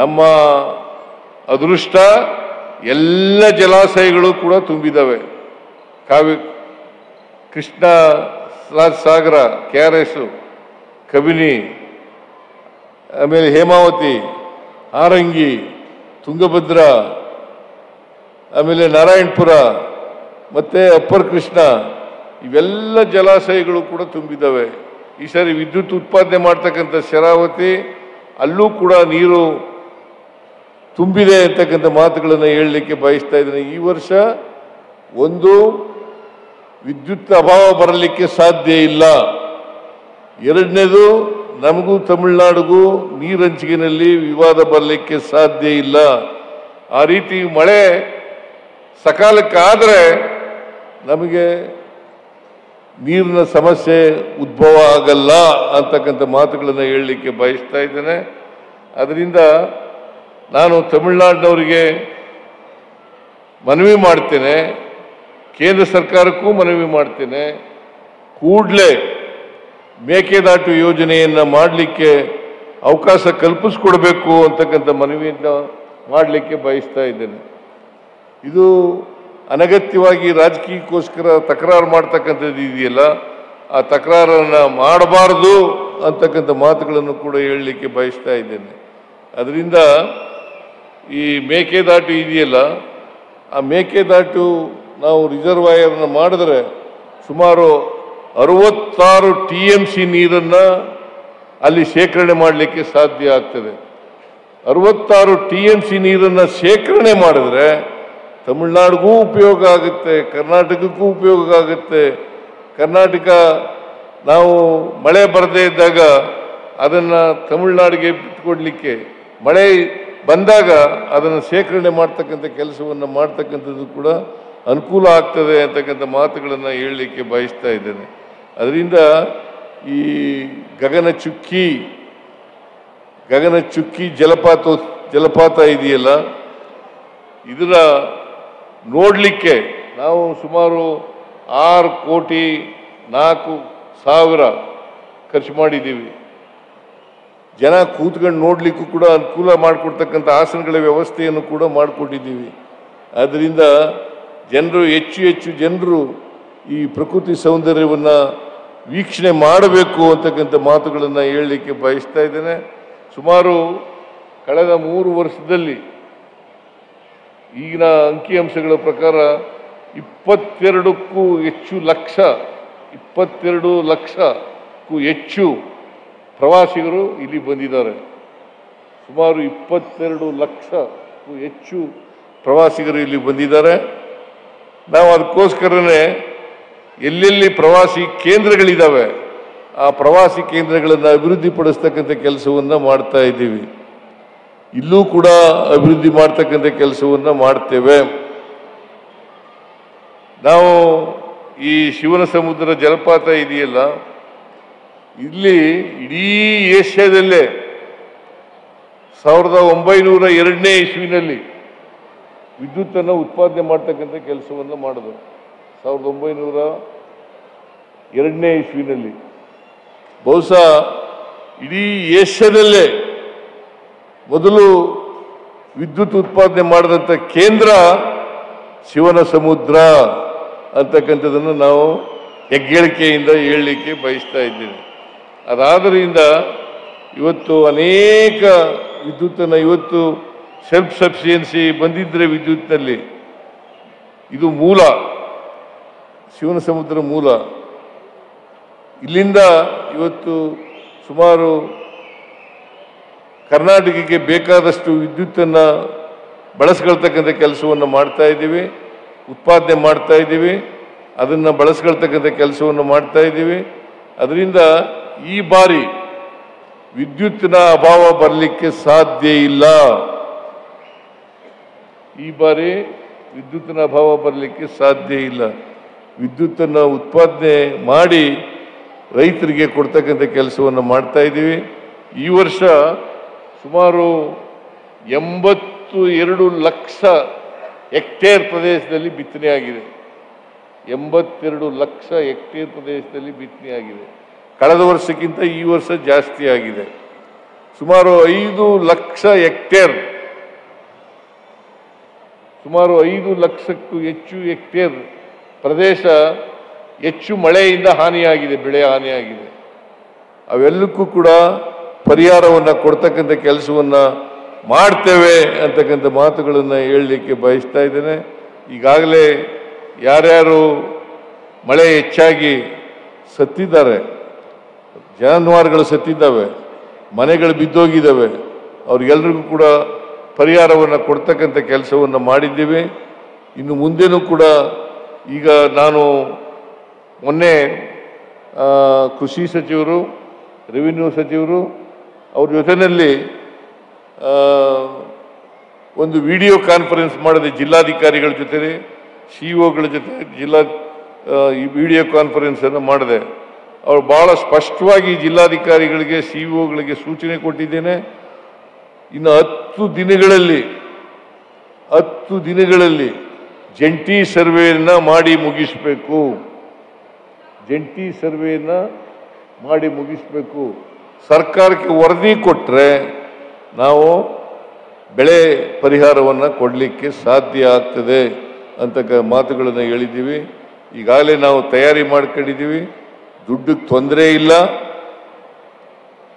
ನಮ್ಮ ಅದೃಷ್ಟ, ಎಲ್ಲ ಜಲಾಶಯಗಳು ಕೂಡ ತುಂಬಿದ್ದಾವೆ. ಕೃಷ್ಣ ಸಾಗರ, KRS, ಕಬಿನಿ, ಆಮೇಲೆ ಹೇಮಾವತಿ, ಹಾರಂಗಿ, ತುಂಗಭದ್ರಾ, ಆಮೇಲೆ ನಾರಾಯಣಪುರ ಮತ್ತು ಅಪ್ಪರ್ ಕೃಷ್ಣ, ಇವೆಲ್ಲ ಜಲಾಶಯಗಳು ಕೂಡ ತುಂಬಿದ್ದಾವೆ. ಈ ಸಾರಿ ವಿದ್ಯುತ್ ಉತ್ಪಾದನೆ ಮಾಡ್ತಕ್ಕಂಥ ಶರಾವತಿ, ಅಲ್ಲೂ ಕೂಡ ನೀರು ತುಂಬಿದೆ ಅಂತಕ್ಕಂಥ ಮಾತುಗಳನ್ನು ಹೇಳಲಿಕ್ಕೆ ಬಯಸ್ತಾ ಇದ್ದೇನೆ. ಈ ವರ್ಷ ಒಂದು ವಿದ್ಯುತ್ ಅಭಾವ ಬರಲಿಕ್ಕೆ ಸಾಧ್ಯ ಇಲ್ಲ. ಎರಡನೇದು, ನಮಗೂ ತಮಿಳುನಾಡಿಗೂ ನೀರು ಹಂಚಿಕೆಯಲ್ಲಿ ವಿವಾದ ಬರಲಿಕ್ಕೆ ಸಾಧ್ಯ ಇಲ್ಲ. ಆ ರೀತಿ ಮಳೆ ಸಕಾಲಕ್ಕಾದರೆ ನಮಗೆ ನೀರಿನ ಸಮಸ್ಯೆ ಉದ್ಭವ ಆಗಲ್ಲ ಅಂತಕ್ಕಂಥ ಮಾತುಗಳನ್ನು ಹೇಳಲಿಕ್ಕೆ ಬಯಸ್ತಾ ಇದ್ದೇನೆ. ಅದರಿಂದ ನಾನು ತಮಿಳುನಾಡಿನವರಿಗೆ ಮನವಿ ಮಾಡ್ತೇನೆ, ಕೇಂದ್ರ ಸರ್ಕಾರಕ್ಕೂ ಮನವಿ ಮಾಡ್ತೇನೆ, ಕೂಡಲೇ ಮೇಕೆದಾಟು ಯೋಜನೆಯನ್ನು ಮಾಡಲಿಕ್ಕೆ ಅವಕಾಶ ಕಲ್ಪಿಸ್ಕೊಡ್ಬೇಕು ಅಂತಕ್ಕಂಥ ಮನವಿಯನ್ನು ಮಾಡಲಿಕ್ಕೆ ಬಯಸ್ತಾ ಇದ್ದೇನೆ. ಇದು ಅನಗತ್ಯವಾಗಿ ರಾಜಕೀಯಕ್ಕೋಸ್ಕರ ತಕರಾರು ಮಾಡ್ತಕ್ಕಂಥದ್ದು ಇದೆಯಲ್ಲ, ಆ ತಕರಾರನ್ನು ಮಾಡಬಾರ್ದು ಅಂತಕ್ಕಂಥ ಮಾತುಗಳನ್ನು ಕೂಡ ಹೇಳಲಿಕ್ಕೆ ಬಯಸ್ತಾ ಇದ್ದೇನೆ. ಅದರಿಂದ ಈ ಮೇಕೆದಾಟು ಇದೆಯಲ್ಲ, ಆ ಮೇಕೆದಾಟು ನಾವು ರಿಸರ್ವಾಯರ್ನ ಮಾಡಿದ್ರೆ ಸುಮಾರು 66 TMC ನೀರನ್ನು ಅಲ್ಲಿ ಶೇಖರಣೆ ಮಾಡಲಿಕ್ಕೆ ಸಾಧ್ಯ ಆಗ್ತದೆ. 66 TMC ನೀರನ್ನು ಶೇಖರಣೆ ಮಾಡಿದ್ರೆ ತಮಿಳುನಾಡಿಗೂ ಉಪಯೋಗ ಆಗುತ್ತೆ, ಕರ್ನಾಟಕಕ್ಕೂ ಉಪಯೋಗ ಆಗುತ್ತೆ. ಕರ್ನಾಟಕ ನಾವು ಮಳೆ ಬರದೇ ಇದ್ದಾಗ ಅದನ್ನು ತಮಿಳುನಾಡಿಗೆ ಬಿಟ್ಟುಕೊಡ್ಲಿಕ್ಕೆ, ಮಳೆ ಬಂದಾಗ ಅದನ್ನು ಶೇಖರಣೆ ಮಾಡ್ತಕ್ಕಂಥ ಕೆಲಸವನ್ನು ಮಾಡ್ತಕ್ಕಂಥದ್ದು ಕೂಡ ಅನುಕೂಲ ಆಗ್ತದೆ ಅಂತಕ್ಕಂಥ ಮಾತುಗಳನ್ನು ಹೇಳಲಿಕ್ಕೆ ಬಯಸ್ತಾ ಇದ್ದೇನೆ. ಅದರಿಂದ ಈ ಗಗನಚುಕ್ಕಿ ಜಲಪಾತ ಇದೆಯಲ್ಲ, ಇದರ ನೋಡಲಿಕ್ಕೆ ನಾವು ಸುಮಾರು 6,04,00,000 ಖರ್ಚು ಮಾಡಿದ್ದೀವಿ. ಜನ ಕೂತ್ಕೊಂಡು ನೋಡಲಿಕ್ಕೂ ಕೂಡ ಅನುಕೂಲ ಮಾಡಿಕೊಡ್ತಕ್ಕಂಥ ಆಸನಗಳ ವ್ಯವಸ್ಥೆಯನ್ನು ಕೂಡ ಮಾಡಿಕೊಟ್ಟಿದ್ದೀವಿ. ಆದ್ದರಿಂದ ಹೆಚ್ಚು ಜನರು ಈ ಪ್ರಕೃತಿ ಸೌಂದರ್ಯವನ್ನು ವೀಕ್ಷಣೆ ಮಾಡಬೇಕು ಅಂತಕ್ಕಂಥ ಮಾತುಗಳನ್ನು ಹೇಳಲಿಕ್ಕೆ ಬಯಸ್ತಾ ಇದ್ದೇನೆ. ಸುಮಾರು ಕಳೆದ 3 ವರ್ಷದಲ್ಲಿ ಈಗಿನ ಅಂಕಿಅಂಶಗಳ ಪ್ರಕಾರ 22ಕ್ಕೂ ಹೆಚ್ಚು ಪ್ರವಾಸಿಗರು ಇಲ್ಲಿ ಬಂದಿದ್ದಾರೆ. ಸುಮಾರು 22 ಲಕ್ಷಕ್ಕೂ ಹೆಚ್ಚು ಪ್ರವಾಸಿಗರು ಇಲ್ಲಿ ಬಂದಿದ್ದಾರೆ. ನಾವು ಅದಕ್ಕೋಸ್ಕರನೇ ಎಲ್ಲೆಲ್ಲಿ ಪ್ರವಾಸಿ ಕೇಂದ್ರಗಳಿದ್ದಾವೆ ಆ ಪ್ರವಾಸಿ ಕೇಂದ್ರಗಳನ್ನು ಅಭಿವೃದ್ಧಿಪಡಿಸ್ತಕ್ಕಂಥ ಕೆಲಸವನ್ನು ಮಾಡ್ತಾ ಇದ್ದೀವಿ. ಇಲ್ಲೂ ಕೂಡ ಅಭಿವೃದ್ಧಿ ಮಾಡ್ತಕ್ಕಂಥ ಕೆಲಸವನ್ನು ಮಾಡ್ತೇವೆ. ನಾವು ಈ ಶಿವನ ಸಮುದ್ರ ಜಲಪಾತ ಇದೆಯಲ್ಲ, ಇಲ್ಲಿ ಇಡೀ ಏಷ್ಯಾದಲ್ಲೇ 1902ನೇ ಇಸ್ವಿನಲ್ಲಿ ವಿದ್ಯುತ್ತನ್ನು ಉತ್ಪಾದನೆ ಮಾಡ್ತಕ್ಕಂಥ ಕೆಲಸವನ್ನು ಮಾಡಿದ್ರು. 1902ನೇ ಇಸ್ವಿನಲ್ಲಿ ಬಹುಶಃ ಇಡೀ ಏಷ್ಯಾದಲ್ಲೇ ಮೊದಲು ವಿದ್ಯುತ್ ಉತ್ಪಾದನೆ ಮಾಡಿದಂಥ ಕೇಂದ್ರ ಶಿವನ ಸಮುದ್ರ ಅಂತಕ್ಕಂಥದ್ದನ್ನು ನಾವು ಹೆಗ್ಗಳಿಕೆಯಿಂದ ಹೇಳಲಿಕ್ಕೆ ಬಯಸ್ತಾ ಇದ್ದೇನೆ. ಅದಾದ್ದರಿಂದ ಇವತ್ತು ಅನೇಕ ವಿದ್ಯುತ್ತನ್ನು ಇವತ್ತು ಸೆಲ್ಫ್ ಸಫಿಷಿಯನ್ಸಿ ಬಂದಿದ್ದರೆ ವಿದ್ಯುತ್ನಲ್ಲಿ ಇದು ಮೂಲ, ಶಿವನ ಸಮುದ್ರ ಮೂಲ. ಇಲ್ಲಿಂದ ಇವತ್ತು ಸುಮಾರು ಕರ್ನಾಟಕಕ್ಕೆ ಬೇಕಾದಷ್ಟು ವಿದ್ಯುತ್ತನ್ನು ಬಳಸ್ಕೊಳ್ತಕ್ಕಂಥ ಕೆಲಸವನ್ನು ಮಾಡ್ತಾ ಇದ್ದೀವಿ, ಉತ್ಪಾದನೆ ಮಾಡ್ತಾ ಇದ್ದೀವಿ, ಅದನ್ನು ಬಳಸ್ಕೊಳ್ತಕ್ಕಂಥ ಕೆಲಸವನ್ನು ಮಾಡ್ತಾ ಇದ್ದೀವಿ. ಅದರಿಂದ ಈ ಬಾರಿ ವಿದ್ಯುತ್ತಿನ ಅಭಾವ ಬರಲಿಕ್ಕೆ ಸಾಧ್ಯ ಇಲ್ಲ. ಈ ಬಾರಿ ವಿದ್ಯುತ್ತಿನ ಅಭಾವ ಬರಲಿಕ್ಕೆ ಸಾಧ್ಯ ಇಲ್ಲ. ವಿದ್ಯುತ್ತನ್ನು ಉತ್ಪಾದನೆ ಮಾಡಿ ರೈತರಿಗೆ ಕೊಡ್ತಕ್ಕಂಥ ಕೆಲಸವನ್ನು ಮಾಡ್ತಾ ಇದ್ದೀವಿ. ಈ ವರ್ಷ ಸುಮಾರು 82 ಲಕ್ಷ ಹೆಕ್ಟೇರ್ ಪ್ರದೇಶದಲ್ಲಿ ಬಿತ್ತನೆ ಆಗಿದೆ. 82 ಲಕ್ಷ ಹೆಕ್ಟೇರ್ ಪ್ರದೇಶದಲ್ಲಿ ಬಿತ್ತನೆ ಆಗಿದೆ. ಕಳೆದ ವರ್ಷಕ್ಕಿಂತ ಈ ವರ್ಷ ಜಾಸ್ತಿ ಆಗಿದೆ. ಸುಮಾರು 5 ಲಕ್ಷ ಹೆಕ್ಟೇರ್, ಸುಮಾರು 5 ಲಕ್ಷಕ್ಕೂ ಹೆಚ್ಚು ಹೆಕ್ಟೇರ್ ಪ್ರದೇಶ ಹೆಚ್ಚು ಮಳೆಯಿಂದ ಹಾನಿಯಾಗಿದೆ, ಬೆಳೆ ಹಾನಿಯಾಗಿದೆ. ಅವೆಲ್ಲಕ್ಕೂ ಕೂಡ ಪರಿಹಾರವನ್ನು ಕೊಡ್ತಕ್ಕಂಥ ಕೆಲಸವನ್ನು ಮಾಡ್ತೇವೆ ಅಂತಕ್ಕಂಥ ಮಾತುಗಳನ್ನು ಹೇಳಲಿಕ್ಕೆ ಬಯಸ್ತಾ ಇದ್ದೇನೆ. ಈಗಾಗಲೇ ಯಾರ್ಯಾರು ಮಳೆ ಹೆಚ್ಚಾಗಿ ಸತ್ತಿದ್ದಾರೆ, ಜಾನುವಾರುಗಳು ಸತ್ತಿದ್ದಾವೆ, ಮನೆಗಳು ಬಿದ್ದೋಗಿದ್ದಾವೆ, ಅವ್ರಿಗೆಲ್ರಿಗೂ ಕೂಡ ಪರಿಹಾರವನ್ನು ಕೊಡ್ತಕ್ಕಂಥ ಕೆಲಸವನ್ನು ಮಾಡಿದ್ದೀವಿ. ಇನ್ನು ಮುಂದೆನೂ ಕೂಡ ಈಗ ನಾನು ಮೊನ್ನೆ ಕೃಷಿ ಸಚಿವರು, ರೆವಿನ್ಯೂ ಸಚಿವರು ಅವ್ರ ಜೊತೆಯಲ್ಲಿ ಒಂದು ವಿಡಿಯೋ ಕಾನ್ಫರೆನ್ಸ್ ಮಾಡಿದೆ. ಜಿಲ್ಲಾಧಿಕಾರಿಗಳ ಜೊತೆ, ಸಿಇಒಗಳ ಜೊತೆ ಈ ವಿಡಿಯೋ ಕಾನ್ಫರೆನ್ಸನ್ನು ಮಾಡಿದೆ. ಅವ್ರು ಭಾಳ ಸ್ಪಷ್ಟವಾಗಿ ಜಿಲ್ಲಾಧಿಕಾರಿಗಳಿಗೆ, ಸಿಇಒಗಳಿಗೆ ಸೂಚನೆ ಕೊಟ್ಟಿದ್ದೇನೆ. ಇನ್ನು 10 ದಿನಗಳಲ್ಲಿ ಜಂಟಿ ಸರ್ವೆಯನ್ನು ಮಾಡಿ ಮುಗಿಸ್ಬೇಕು. ಜಂಟಿ ಸರ್ವೆಯನ್ನು ಮಾಡಿ ಮುಗಿಸ್ಬೇಕು. ಸರ್ಕಾರಕ್ಕೆ ವರದಿ ಕೊಟ್ಟರೆ ನಾವು ಬೆಳೆ ಪರಿಹಾರವನ್ನು ಕೊಡಲಿಕ್ಕೆ ಸಾಧ್ಯ ಆಗ್ತದೆ ಅಂತ ಮಾತುಗಳನ್ನು ಹೇಳಿದ್ದೀವಿ. ಈಗಾಗಲೇ ನಾವು ತಯಾರಿ ಮಾಡ್ಕೊಂಡಿದ್ದೀವಿ. ದುಡ್ಡಿಗೆ ತೊಂದರೆ ಇಲ್ಲ.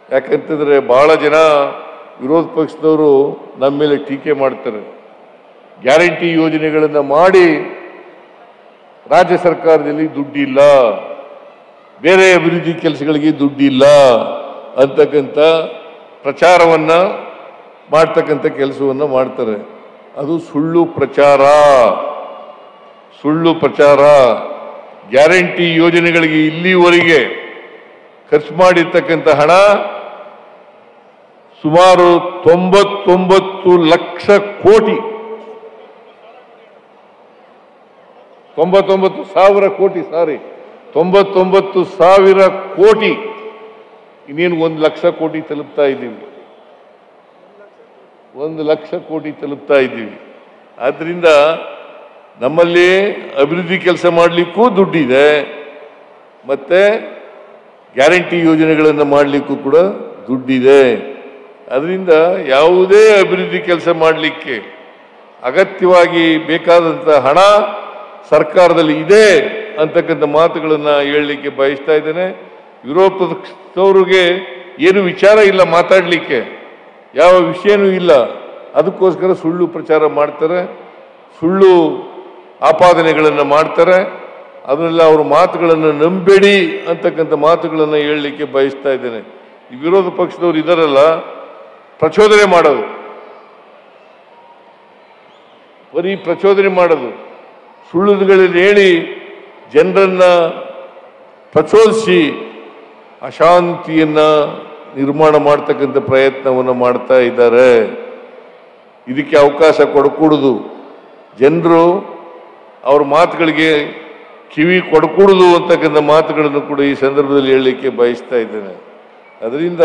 ಯಾಕಂತಂದರೆ ಭಾಳ ಜನ ವಿರೋಧ ಪಕ್ಷದವರು ನಮ್ಮ ಮೇಲೆ ಟೀಕೆ ಮಾಡ್ತಾರೆ. ಗ್ಯಾರಂಟಿ ಯೋಜನೆಗಳನ್ನು ಮಾಡಿ ರಾಜ್ಯ ಸರ್ಕಾರದಲ್ಲಿ ದುಡ್ಡಿಲ್ಲ, ಬೇರೆ ಅಭಿವೃದ್ಧಿ ಕೆಲಸಗಳಿಗೆ ದುಡ್ಡಿಲ್ಲ ಅಂತಕ್ಕಂಥ ಪ್ರಚಾರವನ್ನು ಮಾಡ್ತಕ್ಕಂಥ ಕೆಲಸವನ್ನು ಮಾಡ್ತಾರೆ. ಅದು ಸುಳ್ಳು ಪ್ರಚಾರ. ಗ್ಯಾರಂಟಿ ಯೋಜನೆಗಳಿಗೆ ಇಲ್ಲಿವರೆಗೆ ಖರ್ಚು ಮಾಡಿರ್ತಕ್ಕಂಥ ಹಣ ಸುಮಾರು 99 ಲಕ್ಷ ಕೋಟಿ, 99,000 ಕೋಟಿ, 99,000 ಕೋಟಿ. ಇನ್ನೇನು 1 ಲಕ್ಷ ಕೋಟಿ ತಲುಪ್ತಾ ಇದ್ದೀವಿ. 1 ಲಕ್ಷ ಕೋಟಿ ತಲುಪ್ತಾ ಇದ್ದೀವಿ. ಆದ್ದರಿಂದ ನಮ್ಮಲ್ಲಿ ಅಭಿವೃದ್ಧಿ ಕೆಲಸ ಮಾಡಲಿಕ್ಕೂ ದುಡ್ಡಿದೆ, ಮತ್ತೆ ಗ್ಯಾರಂಟಿ ಯೋಜನೆಗಳನ್ನು ಮಾಡಲಿಕ್ಕೂ ಕೂಡ ದುಡ್ಡಿದೆ. ಅದರಿಂದ ಯಾವುದೇ ಅಭಿವೃದ್ಧಿ ಕೆಲಸ ಮಾಡಲಿಕ್ಕೆ ಅಗತ್ಯವಾಗಿ ಬೇಕಾದಂಥ ಹಣ ಸರ್ಕಾರದಲ್ಲಿ ಇದೆ ಅಂತಕ್ಕಂಥ ಮಾತುಗಳನ್ನು ಹೇಳಲಿಕ್ಕೆ ಬಯಸ್ತಾ ಇದ್ದೇನೆ. ವಿರೋಧ ಪಕ್ಷದವ್ರಿಗೆ ಏನು ವಿಚಾರ ಇಲ್ಲ, ಮಾತಾಡಲಿಕ್ಕೆ ಯಾವ ವಿಷಯನೂ ಇಲ್ಲ. ಅದಕ್ಕೋಸ್ಕರ ಸುಳ್ಳು ಪ್ರಚಾರ ಮಾಡ್ತಾರೆ, ಸುಳ್ಳು ಆಪಾದನೆಗಳನ್ನು ಮಾಡ್ತಾರೆ. ಅದನ್ನೆಲ್ಲ ಅವ್ರ ಮಾತುಗಳನ್ನು ನಂಬೇಡಿ ಅಂತಕ್ಕಂಥ ಮಾತುಗಳನ್ನು ಹೇಳಲಿಕ್ಕೆ ಬಯಸ್ತಾ ಇದ್ದೇನೆ. ಈ ವಿರೋಧ ಪಕ್ಷದವ್ರು ಇದಾರಲ್ಲ, ಪ್ರಚೋದನೆ ಮಾಡೋದು, ಬರೀ ಪ್ರಚೋದನೆ ಮಾಡೋದು, ಸುಳ್ಳುಗಳಲ್ಲಿ ಹೇಳಿ ಜನರನ್ನ ಪ್ರಚೋದಿಸಿ ಅಶಾಂತಿಯನ್ನ ನಿರ್ಮಾಣ ಮಾಡ್ತಕ್ಕಂಥ ಪ್ರಯತ್ನವನ್ನು ಮಾಡ್ತಾ ಇದ್ದಾರೆ. ಇದಕ್ಕೆ ಅವಕಾಶ ಕೊಡಕೂಡುದು. ಜನರು ಅವ್ರ ಮಾತುಗಳಿಗೆ ಕಿವಿ ಕೊಡಕೂಡುದು ಅಂತಕ್ಕಂಥ ಮಾತುಗಳನ್ನು ಕೂಡ ಈ ಸಂದರ್ಭದಲ್ಲಿ ಹೇಳಲಿಕ್ಕೆ ಬಯಸ್ತಾ ಇದ್ದೇನೆ. ಅದರಿಂದ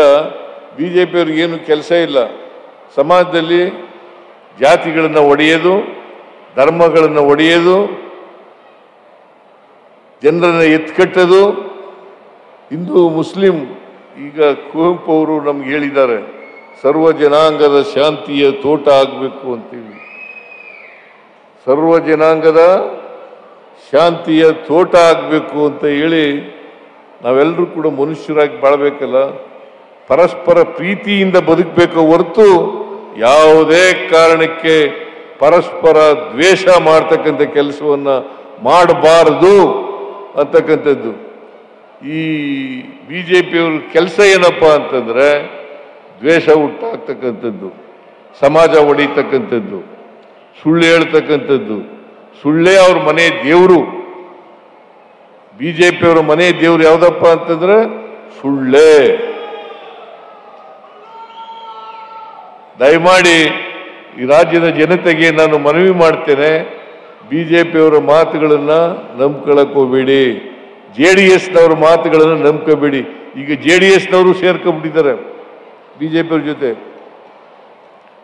ಬಿಜೆಪಿಯವ್ರಿಗೆ ಏನು ಕೆಲಸ ಇಲ್ಲ. ಸಮಾಜದಲ್ಲಿ ಜಾತಿಗಳನ್ನು ಒಡೆಯೋದು, ಧರ್ಮಗಳನ್ನು ಒಡೆಯೋದು, ಜನರನ್ನು ಎತ್ಕಟ್ಟೋದು. ಹಿಂದೂ ಮುಸ್ಲಿಂ, ಈಗ ಕುವೆಂಪು ಅವರು ನಮ್ಗೆ ಹೇಳಿದ್ದಾರೆ, ಸರ್ವ ಜನಾಂಗದ ಶಾಂತಿಯ ತೋಟ ಆಗಬೇಕು ಅಂತೇಳಿ. ಸರ್ವ ಜನಾಂಗದ ಶಾಂತಿಯ ತೋಟ ಆಗಬೇಕು ಅಂತ ಹೇಳಿ ನಾವೆಲ್ಲರೂ ಕೂಡ ಮನುಷ್ಯರಾಗಿ ಬಾಳ್ಬೇಕಲ್ಲ, ಪರಸ್ಪರ ಪ್ರೀತಿಯಿಂದ ಬದುಕಬೇಕು ಹೊರತು ಯಾವುದೇ ಕಾರಣಕ್ಕೆ ಪರಸ್ಪರ ದ್ವೇಷ ಮಾಡ್ತಕ್ಕಂಥ ಕೆಲಸವನ್ನು ಮಾಡಬಾರದು ಅಂತಕ್ಕಂಥದ್ದು. ಈ ಬಿಜೆಪಿಯವ್ರ ಕೆಲಸ ಏನಪ್ಪ ಅಂತಂದ್ರೆ ದ್ವೇಷ ಹುಟ್ಟಾಗ್ತಕ್ಕಂಥದ್ದು, ಸಮಾಜ ಒಡೆಯತಕ್ಕಂಥದ್ದು, ಸುಳ್ಳು ಹೇಳ್ತಕ್ಕಂಥದ್ದು. ಸುಳ್ಳೇ ಅವ್ರ ಮನೆ ದೇವರು. ಬಿಜೆಪಿಯವರ ಮನೆ ದೇವರು ಯಾವುದಪ್ಪ ಅಂತಂದ್ರೆ ಸುಳ್ಳೇ. ದಯಮಾಡಿ ಈ ರಾಜ್ಯದ ಜನತೆಗೆ ನಾನು ಮನವಿ ಮಾಡ್ತೇನೆ, ಬಿಜೆಪಿಯವರ ಮಾತುಗಳನ್ನ ನಂಬ್ಕೊಳ್ಳಕ್ ಹೋಗ್ಬೇಡಿ, JDSನವರ ಮಾತುಗಳನ್ನು ನಂಬ್ಕೋಬೇಡಿ. ಈಗ JDSನವರು ಸೇರ್ಕೊಂಡ್ಬಿಟ್ಟಿದ್ದಾರೆ ಬಿಜೆಪಿಯವ್ರ ಜೊತೆ,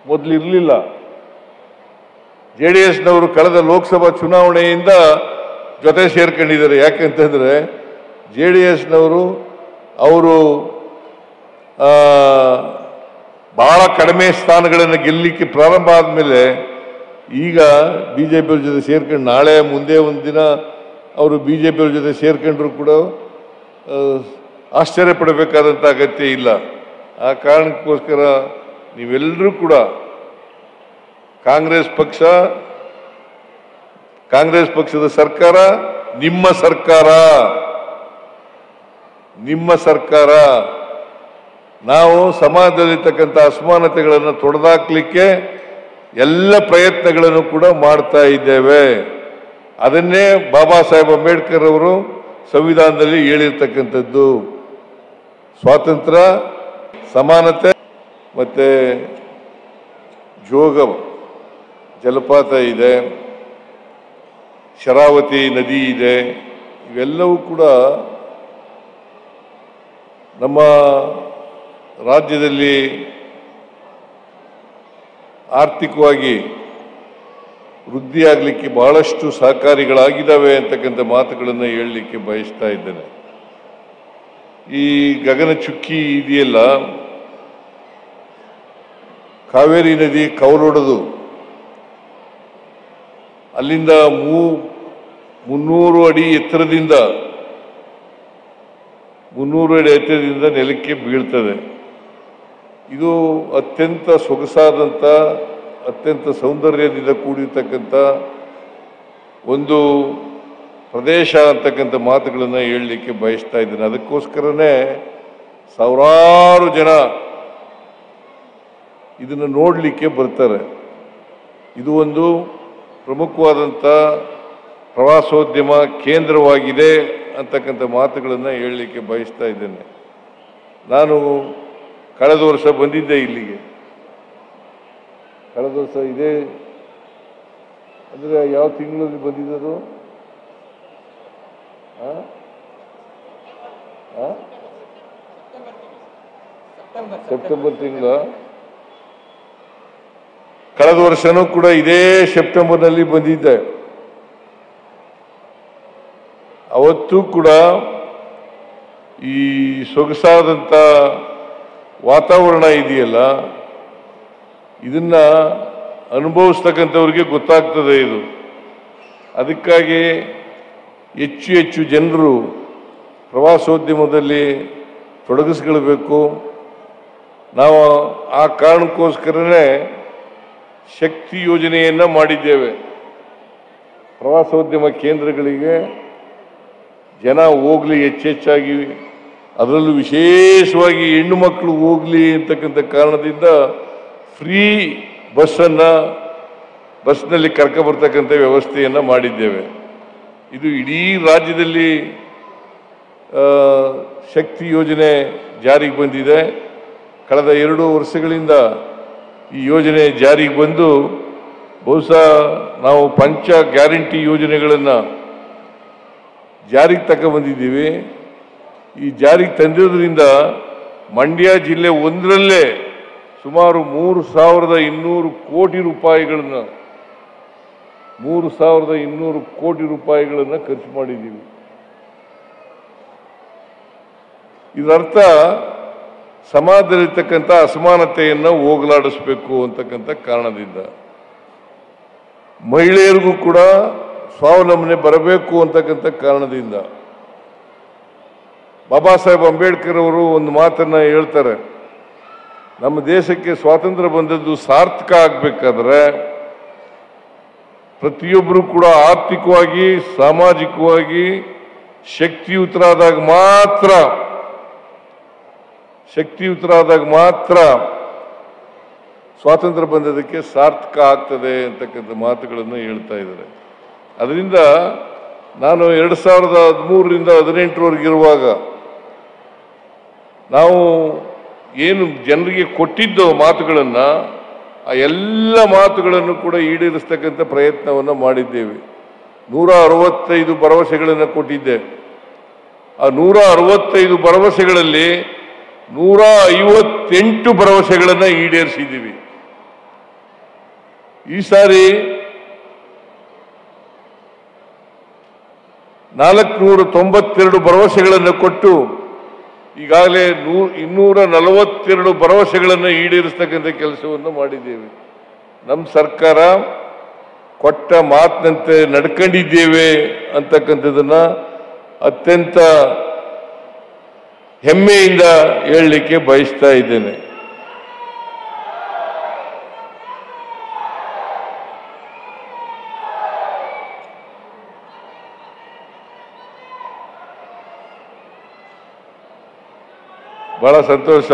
ಮೊದಲು ಇರಲಿಲ್ಲ. JDSನವರು ಕಳೆದ ಲೋಕಸಭಾ ಚುನಾವಣೆಯಿಂದ ಜೊತೆ ಸೇರ್ಕೊಂಡಿದ್ದಾರೆ. ಯಾಕೆಂತಂದ್ರೆ JDSನವರು ಅವರು ಬಹಳ ಕಡಿಮೆ ಸ್ಥಾನಗಳನ್ನು ಗೆಲ್ಲಲಿಕ್ಕೆ ಪ್ರಾರಂಭ ಆದಮೇಲೆ ಈಗ ಬಿಜೆಪಿಯವ್ರ ಜೊತೆ ಸೇರ್ಕೊಂಡು, ನಾಳೆ ಮುಂದೆ ಒಂದು ದಿನ ಅವರು ಬಿಜೆಪಿಯವ್ರ ಜೊತೆ ಸೇರ್ಕೊಂಡ್ರು ಕೂಡ ಆಶ್ಚರ್ಯ ಪಡಬೇಕಾದಂಥ ಅಗತ್ಯ ಇಲ್ಲ. ಆ ಕಾರಣಕ್ಕೋಸ್ಕರ ನೀವೆಲ್ಲರೂ ಕೂಡ ಕಾಂಗ್ರೆಸ್ ಪಕ್ಷದ ಸರ್ಕಾರ ನಿಮ್ಮ ಸರ್ಕಾರ. ನಾವು ಸಮಾಜದಲ್ಲಿರ್ತಕ್ಕಂಥ ಅಸಮಾನತೆಗಳನ್ನು ತೊಡೆದಾಕ್ಲಿಕ್ಕೆ ಎಲ್ಲ ಪ್ರಯತ್ನಗಳನ್ನು ಕೂಡ ಮಾಡ್ತಾ ಇದ್ದೇವೆ. ಅದನ್ನೇ ಬಾಬಾ ಸಾಹೇಬ್ ಅಂಬೇಡ್ಕರ್ ಅವರು ಸಂವಿಧಾನದಲ್ಲಿ ಹೇಳಿರ್ತಕ್ಕಂಥದ್ದು. ಸ್ವಾತಂತ್ರ್ಯ, ಸಮಾನತೆ, ಮತ್ತೆ ಜೋಗ ಜಲಪಾತ ಇದೆ, ಶರಾವತಿ ನದಿ ಇದೆ. ಇವೆಲ್ಲವೂ ಕೂಡ ನಮ್ಮ ರಾಜ್ಯದಲ್ಲಿ ಆರ್ಥಿಕವಾಗಿ ವೃದ್ಧಿಯಾಗಲಿಕ್ಕೆ ಬಹಳಷ್ಟು ಸಹಕಾರಿಗಳಾಗಿದ್ದಾವೆ ಅಂತಕ್ಕಂಥ ಮಾತುಗಳನ್ನು ಹೇಳಲಿಕ್ಕೆ ಬಯಸ್ತಾ ಇದ್ದೇನೆ. ಈ ಗಗನಚುಕ್ಕಿ ಇದೆಯಲ್ಲ, ಕಾವೇರಿ ನದಿ ಕವಲೊಡೆದು ಅಲ್ಲಿಂದ 300 ಅಡಿ ಎತ್ತರದಿಂದ ನೆಲಕ್ಕೆ ಬೀಳ್ತದೆ. ಇದು ಅತ್ಯಂತ ಸೊಗಸಾದಂಥ, ಅತ್ಯಂತ ಸೌಂದರ್ಯದಿಂದ ಕೂಡಿರ್ತಕ್ಕಂಥ ಒಂದು ಪ್ರದೇಶ ಅಂತಕ್ಕಂಥ ಮಾತುಗಳನ್ನು ಹೇಳಲಿಕ್ಕೆ ಬಯಸ್ತಾ ಇದ್ದೇನೆ. ಅದಕ್ಕೋಸ್ಕರನೇ ಸಾವಿರಾರು ಜನ ಇದನ್ನು ನೋಡಲಿಕ್ಕೆ ಬರ್ತಾರೆ. ಇದು ಒಂದು ಪ್ರಮುಖವಾದಂಥ ಪ್ರವಾಸೋದ್ಯಮ ಕೇಂದ್ರವಾಗಿದೆ ಅಂತಕ್ಕಂಥ ಮಾತುಗಳನ್ನು ಹೇಳಲಿಕ್ಕೆ ಬಯಸ್ತಾ ಇದ್ದೇನೆ. ನಾನು ಕಳೆದ ವರ್ಷ ಬಂದಿದ್ದೆ ಇಲ್ಲಿಗೆ. ಕಳೆದ ವರ್ಷ ಇದೇ ಅಂದರೆ ಯಾವ ತಿಂಗಳಲ್ಲಿ ಬಂದಿದ್ದು? ಸೆಪ್ಟೆಂಬರ್ ತಿಂಗಳ ಕಳೆದ ವರ್ಷನೂ ಕೂಡ ಇದೇ ಸೆಪ್ಟೆಂಬರ್ನಲ್ಲಿ ಬಂದಿದ್ದೆ. ಅವತ್ತು ಕೂಡ ಈ ಸೊಗಸಾದಂಥ ವಾತಾವರಣ ಇದೆಯಲ್ಲ, ಇದನ್ನ ಅನುಭವಿಸ್ತಕ್ಕಂಥವ್ರಿಗೆ ಗೊತ್ತಾಗ್ತದೆ ಇದು. ಅದಕ್ಕಾಗಿ ಹೆಚ್ಚು ಹೆಚ್ಚು ಜನರು ಪ್ರವಾಸೋದ್ಯಮದಲ್ಲಿ ತೊಡಗಿಸ್ಕೊಳ್ಬೇಕು. ನಾವು ಆ ಕಾರಣಕ್ಕೋಸ್ಕರನೇ ಶಕ್ತಿ ಯೋಜನೆಯನ್ನು ಮಾಡಿದ್ದೇವೆ. ಪ್ರವಾಸೋದ್ಯಮ ಕೇಂದ್ರಗಳಿಗೆ ಜನ ಹೋಗಲಿ, ಹೆಚ್ಚೆಚ್ಚಾಗಿ ಅದರಲ್ಲೂ ವಿಶೇಷವಾಗಿ ಹೆಣ್ಣು ಮಕ್ಕಳು ಹೋಗಲಿ ಅಂತಕ್ಕಂಥ ಕಾರಣದಿಂದ ಫ್ರೀ ಬಸ್ನಲ್ಲಿ ಕರ್ಕೊಬರ್ತಕ್ಕಂಥ ವ್ಯವಸ್ಥೆಯನ್ನು ಮಾಡಿದ್ದೇವೆ. ಇದು ಇಡೀ ರಾಜ್ಯದಲ್ಲಿ ಶಕ್ತಿ ಯೋಜನೆ ಜಾರಿಗೆ ಬಂದಿದೆ. ಕಳೆದ 2 ವರ್ಷಗಳಿಂದ ಈ ಯೋಜನೆ ಜಾರಿಗೆ ಬಂದು ಬಹುಶಃ ನಾವು ಪಂಚ ಗ್ಯಾರಂಟಿ ಯೋಜನೆಗಳನ್ನು ಜಾರಿಗೆ ತಗೊಂಡ್ಬಂದಿದ್ದೀವಿ. ಈ ಜಾರಿಗೆ ತಂದಿರೋದ್ರಿಂದ ಮಂಡ್ಯ ಜಿಲ್ಲೆ ಒಂದರಲ್ಲೇ ಸುಮಾರು 3,200 ಕೋಟಿ ರೂಪಾಯಿಗಳನ್ನು 3,200 ಕೋಟಿ ರೂಪಾಯಿಗಳನ್ನು ಖರ್ಚು ಮಾಡಿದ್ದೀವಿ. ಇದರರ್ಥ ಸಮಾಜದಲ್ಲಿರ್ತಕ್ಕಂಥ ಅಸಮಾನತೆಯನ್ನು ಹೋಗಲಾಡಿಸಬೇಕು ಅಂತಕ್ಕಂಥ ಕಾರಣದಿಂದ ಮಹಿಳೆಯರಿಗೂ ಕೂಡ ಸ್ವಾವಲಂಬನೆ ಬರಬೇಕು ಅಂತಕ್ಕಂಥ ಕಾರಣದಿಂದ ಬಾಬಾ ಸಾಹೇಬ್ ಅಂಬೇಡ್ಕರ್ ಅವರು ಒಂದು ಮಾತನ್ನ ಹೇಳ್ತಾರೆ, ನಮ್ಮ ದೇಶಕ್ಕೆ ಸ್ವಾತಂತ್ರ್ಯ ಬಂದದ್ದು ಸಾರ್ಥಕ ಆಗಬೇಕಾದ್ರೆ ಪ್ರತಿಯೊಬ್ಬರು ಕೂಡ ಆರ್ಥಿಕವಾಗಿ ಸಾಮಾಜಿಕವಾಗಿ ಶಕ್ತಿಯುತರಾದಾಗ ಮಾತ್ರ ಸ್ವಾತಂತ್ರ್ಯ ಬಂದದಕ್ಕೆ ಸಾರ್ಥಕ ಆಗ್ತದೆ ಅಂತಕ್ಕಂಥ ಮಾತುಗಳನ್ನು ಹೇಳ್ತಾ ಇದ್ದಾರೆ. ಅದರಿಂದ ನಾನು 2013ರಿಂದ 2018ರವರೆಗಿರುವಾಗ ನಾವು ಏನು ಜನರಿಗೆ ಕೊಟ್ಟಿದ್ದೋ ಮಾತುಗಳನ್ನು, ಆ ಎಲ್ಲ ಮಾತುಗಳನ್ನು ಕೂಡ ಈಡೇರಿಸ್ತಕ್ಕಂಥ ಪ್ರಯತ್ನವನ್ನು ಮಾಡಿದ್ದೇವೆ. 165 ಭರವಸೆಗಳನ್ನು ಕೊಟ್ಟಿದ್ದೆ. ಆ 165 ಭರವಸೆಗಳಲ್ಲಿ 158 ಭರವಸೆಗಳನ್ನು ಈಡೇರಿಸಿದ್ದೀವಿ. ಈ ಸಾರಿ 492 ಭರವಸೆಗಳನ್ನು ಕೊಟ್ಟು ಈಗಾಗಲೇ 242 ಭರವಸೆಗಳನ್ನು ಈಡೇರಿಸ್ತಕ್ಕಂಥ ಕೆಲಸವನ್ನು ಮಾಡಿದ್ದೇವೆ. ನಮ್ಮ ಸರ್ಕಾರ ಕೊಟ್ಟ ಮಾತಿನಂತೆ ನಡ್ಕೊಂಡಿದ್ದೇವೆ ಅಂತಕ್ಕಂಥದ್ದನ್ನ ಅತ್ಯಂತ ಹೆಮ್ಮೆಯಿಂದ ಹೇಳಲಿಕ್ಕೆ ಬಯಸ್ತಾ ಇದ್ದೇನೆ. ಬಹಳ ಸಂತೋಷ.